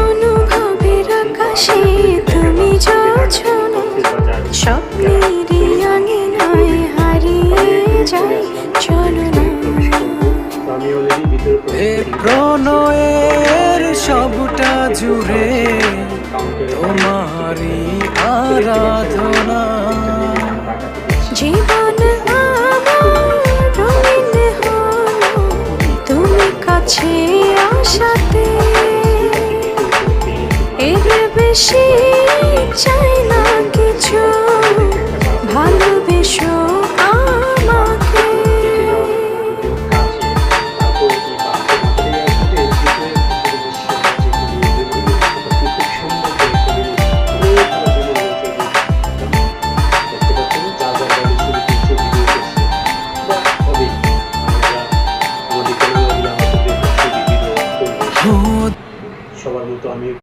অনুভবের আকাশে তুমি জোছনা, স্বপ্নের আঙিনায় হারিয়ে যায় চলো না। এ প্রণয়ের সবটা জুড়ে তোমারই আরাধনা। জীবন আমার রঙিন হলো তুমি কাছে আসাতে, এর বেশি চাই না কিছু, ভালোবেসো আমাকে। ও সবার মতো আমি